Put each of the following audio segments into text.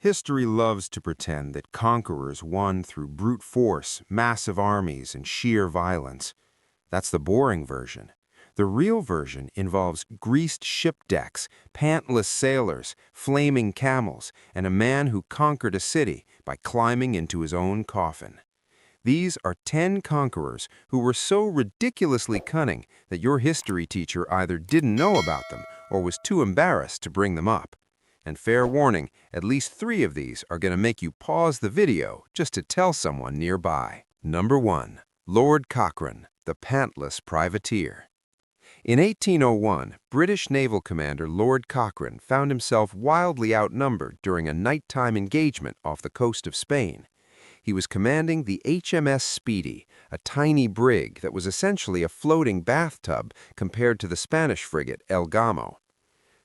History loves to pretend that conquerors won through brute force, massive armies, and sheer violence. That's the boring version. The real version involves greased ship decks, pantless sailors, flaming camels, and a man who conquered a city by climbing into his own coffin. These are 10 conquerors who were so ridiculously cunning that your history teacher either didn't know about them or was too embarrassed to bring them up. And fair warning, at least 3 of these are going to make you pause the video just to tell someone nearby. Number 1. Lord Cochrane, the pantless privateer. In 1801, British naval commander Lord Cochrane found himself wildly outnumbered during a nighttime engagement off the coast of Spain. He was commanding the HMS Speedy, a tiny brig that was essentially a floating bathtub compared to the Spanish frigate El Gamo.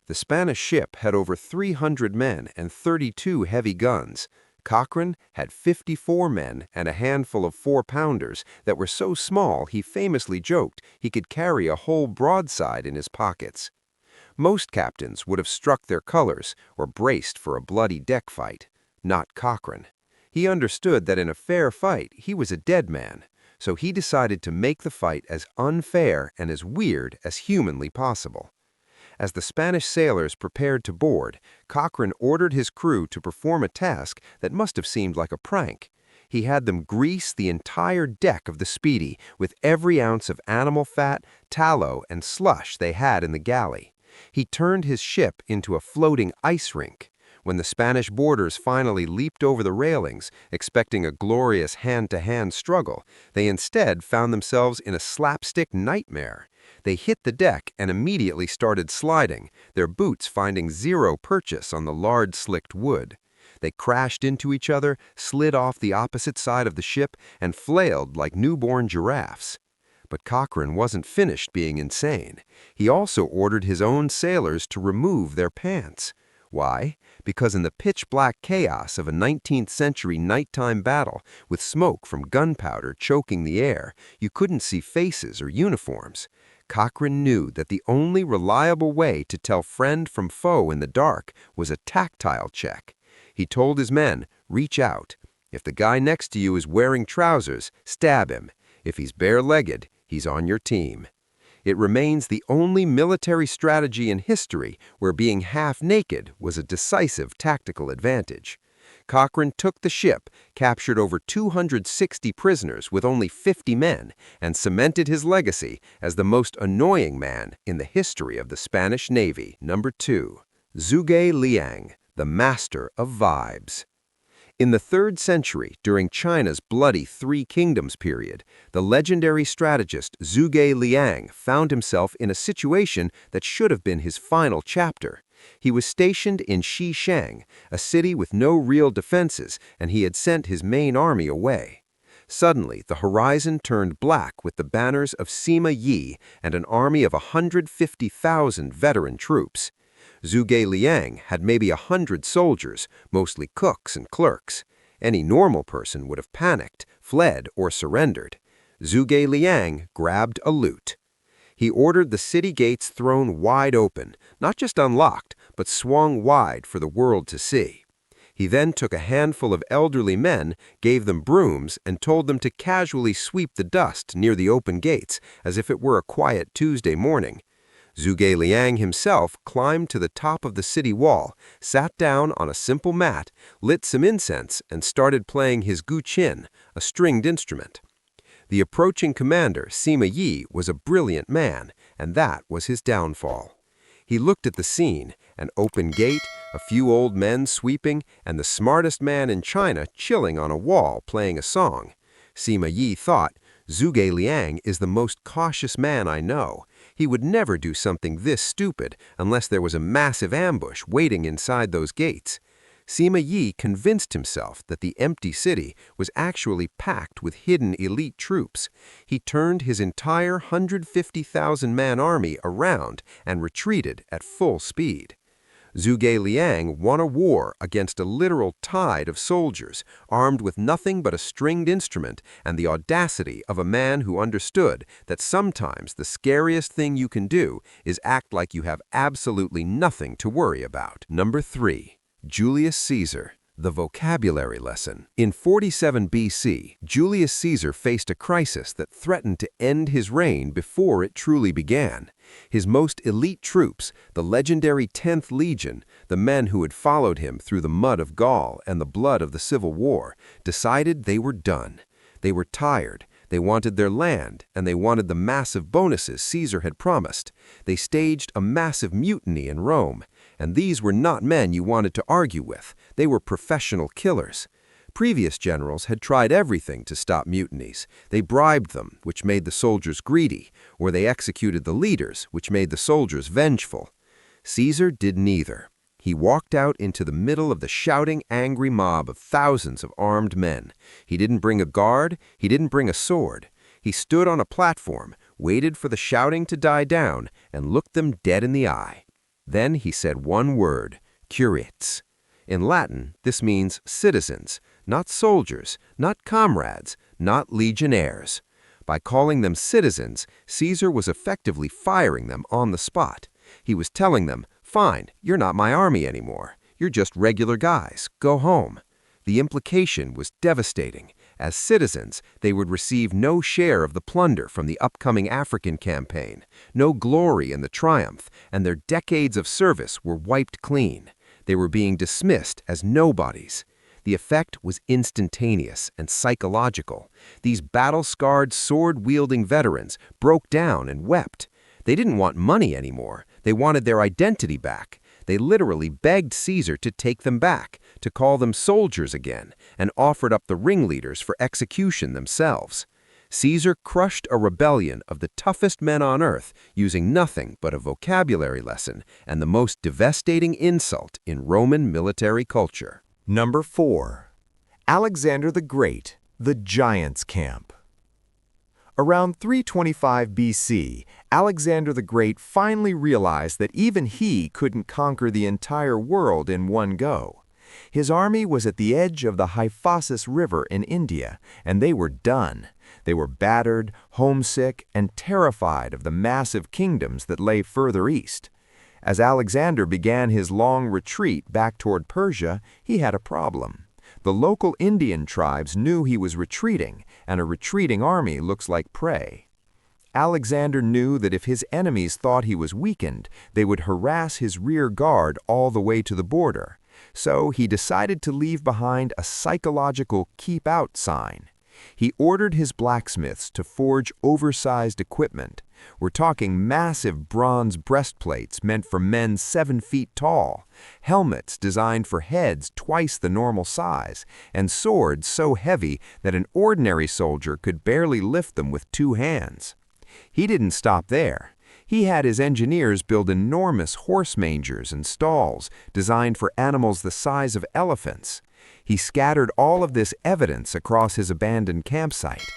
The Spanish ship had over 300 men and 32 heavy guns. Cochrane had 54 men and a handful of 4-pounders that were so small he famously joked he could carry a whole broadside in his pockets. Most captains would have struck their colors or braced for a bloody deck fight. Not Cochrane. He understood that in a fair fight he was a dead man, so he decided to make the fight as unfair and as weird as humanly possible. As the Spanish sailors prepared to board, Cochrane ordered his crew to perform a task that must have seemed like a prank. He had them grease the entire deck of the Speedy with every ounce of animal fat, tallow, and slush they had in the galley. He turned his ship into a floating ice rink. When the Spanish boarders finally leaped over the railings, expecting a glorious hand-to-hand struggle, they instead found themselves in a slapstick nightmare. They hit the deck and immediately started sliding, their boots finding zero purchase on the lard-slicked wood. They crashed into each other, slid off the opposite side of the ship, and flailed like newborn giraffes. But Cochrane wasn't finished being insane. He also ordered his own sailors to remove their pants. Why? Because in the pitch-black chaos of a 19th-century nighttime battle, with smoke from gunpowder choking the air, you couldn't see faces or uniforms. Cochrane knew that the only reliable way to tell friend from foe in the dark was a tactile check. He told his men, reach out. If the guy next to you is wearing trousers, stab him. If he's bare-legged, he's on your team. It remains the only military strategy in history where being half-naked was a decisive tactical advantage. Cochrane took the ship, captured over 260 prisoners with only 50 men, and cemented his legacy as the most annoying man in the history of the Spanish Navy. Number 2. Zhuge Liang, the master of vibes. In the 3rd century, during China's bloody Three Kingdoms period, the legendary strategist Zhuge Liang found himself in a situation that should have been his final chapter. He was stationed in Xishang, a city with no real defenses, and he had sent his main army away. Suddenly, the horizon turned black with the banners of Sima Yi and an army of 150,000 veteran troops. Zhuge Liang had maybe 100 soldiers, mostly cooks and clerks. Any normal person would have panicked, fled, or surrendered. Zhuge Liang grabbed a loot. He ordered the city gates thrown wide open, not just unlocked, but swung wide for the world to see. He then took a handful of elderly men, gave them brooms, and told them to casually sweep the dust near the open gates, as if it were a quiet Tuesday morning. Zhuge Liang himself climbed to the top of the city wall, sat down on a simple mat, lit some incense, and started playing his guqin, a stringed instrument. The approaching commander, Sima Yi, was a brilliant man, and that was his downfall. He looked at the scene, an open gate, a few old men sweeping, and the smartest man in China chilling on a wall playing a song. Sima Yi thought, Zhuge Liang is the most cautious man I know. He would never do something this stupid unless there was a massive ambush waiting inside those gates. Sima Yi convinced himself that the empty city was actually packed with hidden elite troops. He turned his entire 150,000-man army around and retreated at full speed. Zhuge Liang won a war against a literal tide of soldiers, armed with nothing but a stringed instrument and the audacity of a man who understood that sometimes the scariest thing you can do is act like you have absolutely nothing to worry about. Number 3. Julius Caesar, The vocabulary lesson. In 47 BC, Julius Caesar faced a crisis that threatened to end his reign before it truly began. His most elite troops, the legendary 10th Legion, the men who had followed him through the mud of Gaul and the blood of the Civil War, decided they were done. They were tired. They wanted their land, and they wanted the massive bonuses Caesar had promised. They staged a massive mutiny in Rome, and these were not men you wanted to argue with. They were professional killers. Previous generals had tried everything to stop mutinies. They bribed them, which made the soldiers greedy, or they executed the leaders, which made the soldiers vengeful. Caesar did neither. He walked out into the middle of the shouting, angry mob of thousands of armed men. He didn't bring a guard, he didn't bring a sword. He stood on a platform, waited for the shouting to die down, and looked them dead in the eye. Then he said one word, curates. In Latin, this means citizens, not soldiers, not comrades, not legionnaires. By calling them citizens, Caesar was effectively firing them on the spot. He was telling them, "Fine, you're not my army anymore. You're just regular guys. Go home." The implication was devastating. As citizens, they would receive no share of the plunder from the upcoming African campaign, no glory in the triumph, and their decades of service were wiped clean. They were being dismissed as nobodies. The effect was instantaneous and psychological. These battle-scarred, sword-wielding veterans broke down and wept. They didn't want money anymore. They wanted their identity back. They literally begged Caesar to take them back, to call them soldiers again, and offered up the ringleaders for execution themselves. Caesar crushed a rebellion of the toughest men on earth using nothing but a vocabulary lesson and the most devastating insult in Roman military culture. Number 4. Alexander the Great, the Giants' Camp. Around 325 BC, Alexander the Great finally realized that even he couldn't conquer the entire world in one go. His army was at the edge of the Hyphasis River in India, and they were done. They were battered, homesick, and terrified of the massive kingdoms that lay further east. As Alexander began his long retreat back toward Persia, he had a problem. The local Indian tribes knew he was retreating, and a retreating army looks like prey. Alexander knew that if his enemies thought he was weakened, they would harass his rear guard all the way to the border. So he decided to leave behind a psychological keep out sign. He ordered his blacksmiths to forge oversized equipment. We're talking massive bronze breastplates meant for men 7 feet tall, helmets designed for heads twice the normal size, and swords so heavy that an ordinary soldier could barely lift them with 2 hands. He didn't stop there. He had his engineers build enormous horse mangers and stalls designed for animals the size of elephants. He scattered all of this evidence across his abandoned campsite.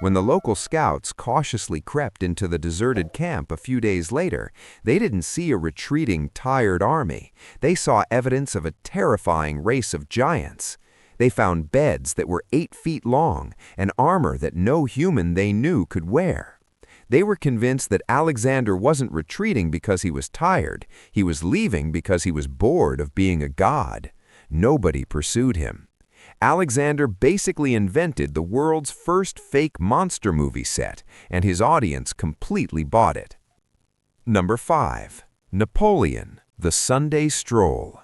When the local scouts cautiously crept into the deserted camp a few days later, they didn't see a retreating, tired army. They saw evidence of a terrifying race of giants. They found beds that were 8 feet long and armor that no human they knew could wear. They were convinced that Alexander wasn't retreating because he was tired. He was leaving because he was bored of being a god. Nobody pursued him. Alexander basically invented the world's first fake monster movie set, and his audience completely bought it. Number 5. Napoleon, the Sunday Stroll.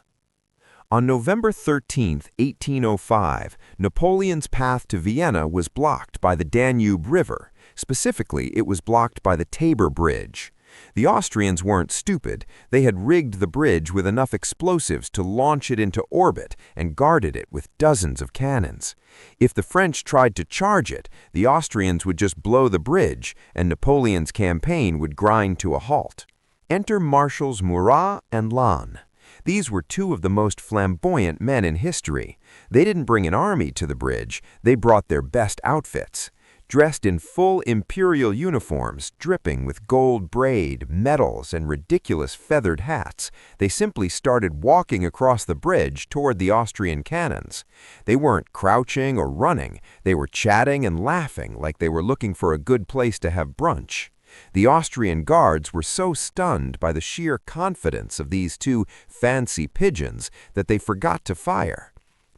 On November 13, 1805, Napoleon's path to Vienna was blocked by the Danube River. Specifically, it was blocked by the Tabor Bridge. The Austrians weren't stupid. They had rigged the bridge with enough explosives to launch it into orbit and guarded it with dozens of cannons. If the French tried to charge it, the Austrians would just blow the bridge, and Napoleon's campaign would grind to a halt. Enter Marshals Murat and Lannes. These were 2 of the most flamboyant men in history. They didn't bring an army to the bridge, they brought their best outfits. Dressed in full imperial uniforms, dripping with gold braid, medals, and ridiculous feathered hats, they simply started walking across the bridge toward the Austrian cannons. They weren't crouching or running, they were chatting and laughing like they were looking for a good place to have brunch. The Austrian guards were so stunned by the sheer confidence of these 2 fancy pigeons that they forgot to fire.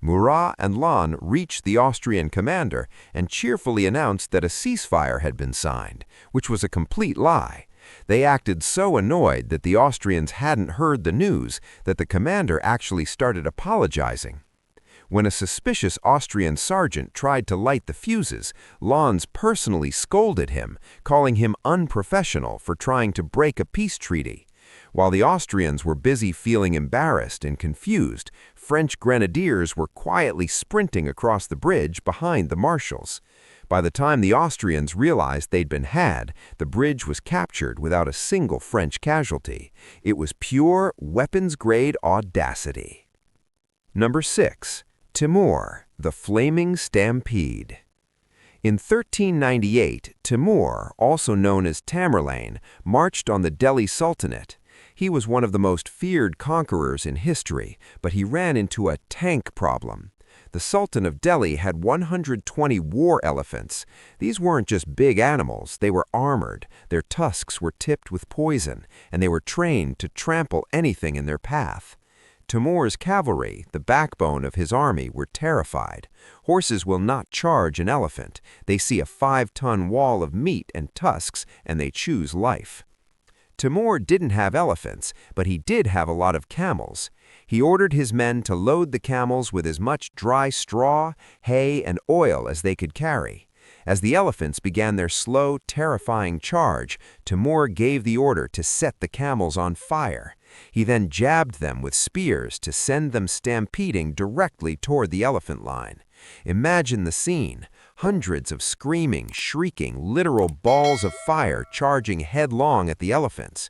Murat and Lannes reached the Austrian commander and cheerfully announced that a ceasefire had been signed, which was a complete lie. They acted so annoyed that the Austrians hadn't heard the news that the commander actually started apologizing. When a suspicious Austrian sergeant tried to light the fuses, Lannes personally scolded him, calling him unprofessional for trying to break a peace treaty. While the Austrians were busy feeling embarrassed and confused, French grenadiers were quietly sprinting across the bridge behind the marshals. By the time the Austrians realized they'd been had, the bridge was captured without a single French casualty. It was pure weapons-grade audacity. Number 6. Timur, the Flaming Stampede. In 1398, Timur, also known as Tamerlane, marched on the Delhi Sultanate. He was one of the most feared conquerors in history, but he ran into a tank problem. The Sultan of Delhi had 120 war elephants. These weren't just big animals, they were armored, their tusks were tipped with poison, and they were trained to trample anything in their path. Timur's cavalry, the backbone of his army, were terrified. Horses will not charge an elephant. They see a 5-ton wall of meat and tusks, and they choose life. Timur didn't have elephants, but he did have a lot of camels. He ordered his men to load the camels with as much dry straw, hay, and oil as they could carry. As the elephants began their slow, terrifying charge, Timur gave the order to set the camels on fire. He then jabbed them with spears to send them stampeding directly toward the elephant line. Imagine the scene. Hundreds of screaming, shrieking, literal balls of fire charging headlong at the elephants.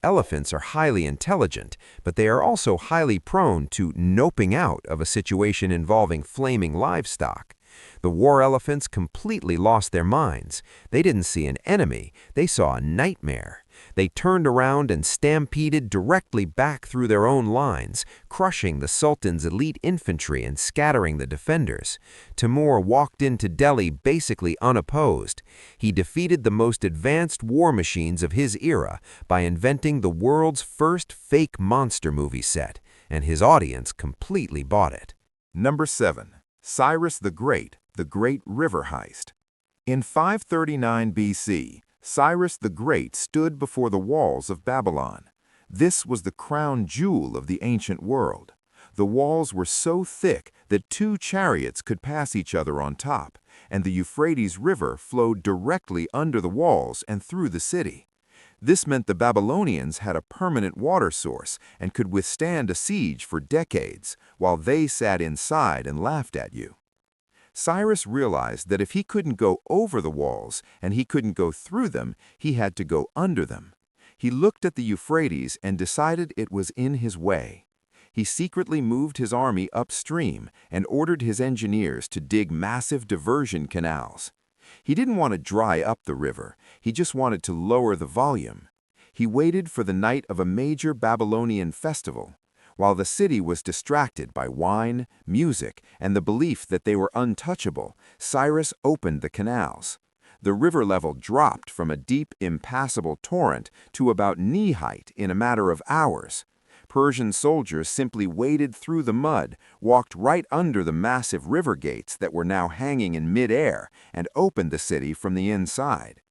Elephants are highly intelligent, but they are also highly prone to noping out of a situation involving flaming livestock. The war elephants completely lost their minds. They didn't see an enemy, they saw a nightmare. They turned around and stampeded directly back through their own lines, crushing the Sultan's elite infantry and scattering the defenders. Timur walked into Delhi basically unopposed. He defeated the most advanced war machines of his era by inventing the world's first fake monster movie set, and his audience completely bought it. Number 7. Cyrus the Great River Heist. In 539 BC, Cyrus the Great stood before the walls of Babylon. This was the crown jewel of the ancient world. The walls were so thick that 2 chariots could pass each other on top, and the Euphrates River flowed directly under the walls and through the city. This meant the Babylonians had a permanent water source and could withstand a siege for decades, while they sat inside and laughed at you. Cyrus realized that if he couldn't go over the walls and he couldn't go through them, he had to go under them. He looked at the Euphrates and decided it was in his way. He secretly moved his army upstream and ordered his engineers to dig massive diversion canals. He didn't want to dry up the river, he just wanted to lower the volume. He waited for the night of a major Babylonian festival. While the city was distracted by wine, music, and the belief that they were untouchable, Cyrus opened the canals. The river level dropped from a deep, impassable torrent to about knee-height in a matter of hours. Persian soldiers simply waded through the mud, walked right under the massive river gates that were now hanging in mid-air, and opened the city from the inside.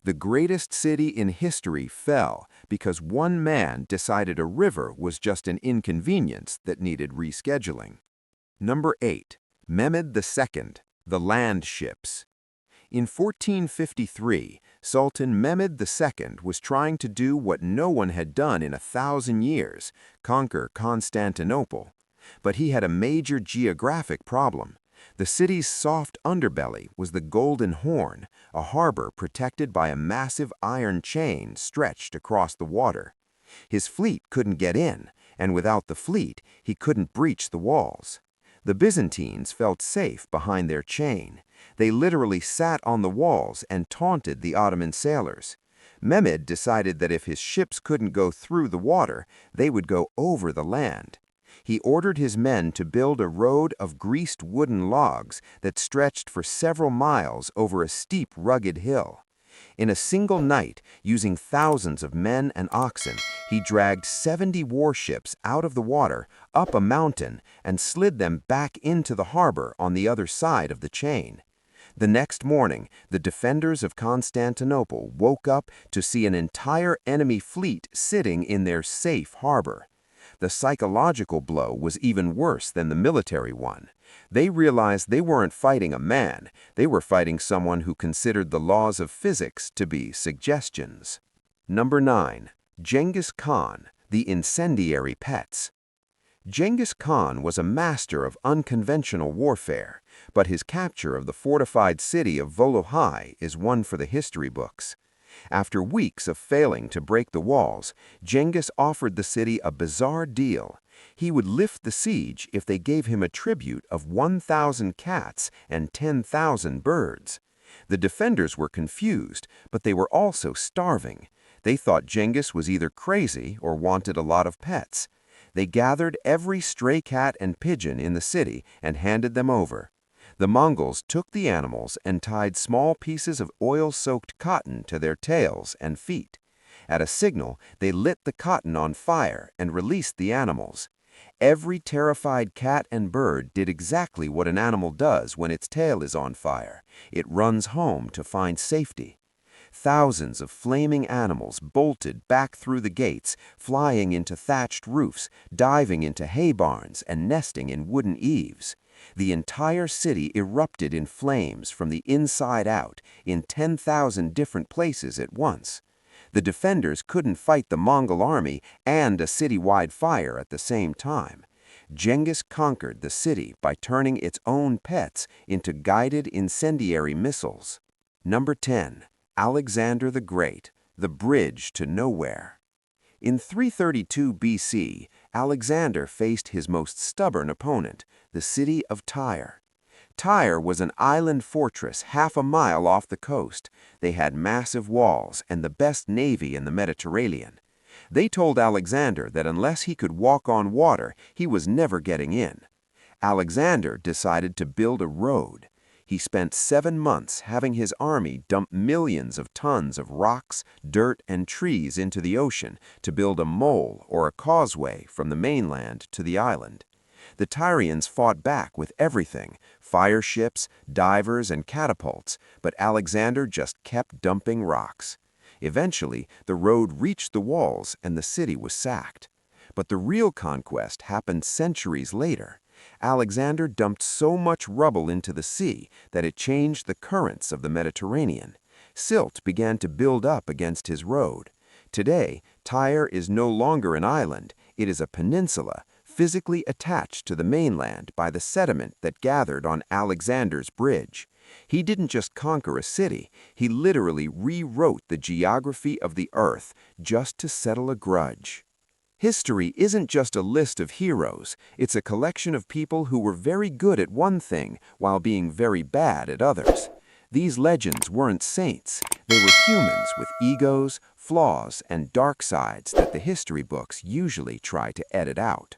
The greatest city in history fell because one man decided a river was just an inconvenience that needed rescheduling. Number 8. Mehmed II, the land ships. In 1453, Sultan Mehmed II was trying to do what no one had done in 1,000 years, conquer Constantinople. But he had a major geographic problem. The city's soft underbelly was the Golden Horn, a harbor protected by a massive iron chain stretched across the water. His fleet couldn't get in, and without the fleet, he couldn't breach the walls. The Byzantines felt safe behind their chain. They literally sat on the walls and taunted the Ottoman sailors. Mehmed decided that if his ships couldn't go through the water, they would go over the land. He ordered his men to build a road of greased wooden logs that stretched for several miles over a steep, rugged hill. In a single night, using thousands of men and oxen, he dragged 70 warships out of the water, up a mountain, and slid them back into the harbor on the other side of the chain. The next morning, the defenders of Constantinople woke up to see an entire enemy fleet sitting in their safe harbor. The psychological blow was even worse than the military one. They realized they weren't fighting a man, they were fighting someone who considered the laws of physics to be suggestions. Number 9. Genghis Khan, the incendiary pets. Genghis Khan was a master of unconventional warfare, but his capture of the fortified city of Volokhai is one for the history books. After weeks of failing to break the walls, Genghis offered the city a bizarre deal. He would lift the siege if they gave him a tribute of 1,000 cats and 10,000 birds. The defenders were confused, but they were also starving. They thought Genghis was either crazy or wanted a lot of pets. They gathered every stray cat and pigeon in the city and handed them over. The Mongols took the animals and tied small pieces of oil-soaked cotton to their tails and feet. At a signal, they lit the cotton on fire and released the animals. Every terrified cat and bird did exactly what an animal does when its tail is on fire. It runs home to find safety. Thousands of flaming animals bolted back through the gates, flying into thatched roofs, diving into hay barns, and nesting in wooden eaves. The entire city erupted in flames from the inside out, in 10,000 different places at once. The defenders couldn't fight the Mongol army and a city-wide fire at the same time. Genghis conquered the city by turning its own pets into guided incendiary missiles. Number 10. Alexander the Great, the bridge to nowhere. In 332 BC, Alexander faced his most stubborn opponent, the city of Tyre. Tyre was an island fortress half a mile off the coast. They had massive walls and the best navy in the Mediterranean. They told Alexander that unless he could walk on water, he was never getting in. Alexander decided to build a road. He spent 7 months having his army dump millions of tons of rocks, dirt, and trees into the ocean to build a mole or a causeway from the mainland to the island. The Tyrians fought back with everything, fire ships, divers, and catapults, but Alexander just kept dumping rocks. Eventually, the road reached the walls and the city was sacked. But the real conquest happened centuries later. Alexander dumped so much rubble into the sea that it changed the currents of the Mediterranean. Silt began to build up against his road. Today, Tyre is no longer an island, it is a peninsula, physically attached to the mainland by the sediment that gathered on Alexander's bridge. He didn't just conquer a city, he literally rewrote the geography of the earth just to settle a grudge. History isn't just a list of heroes, it's a collection of people who were very good at one thing while being very bad at others. These legends weren't saints, they were humans with egos, flaws, and dark sides that the history books usually try to edit out.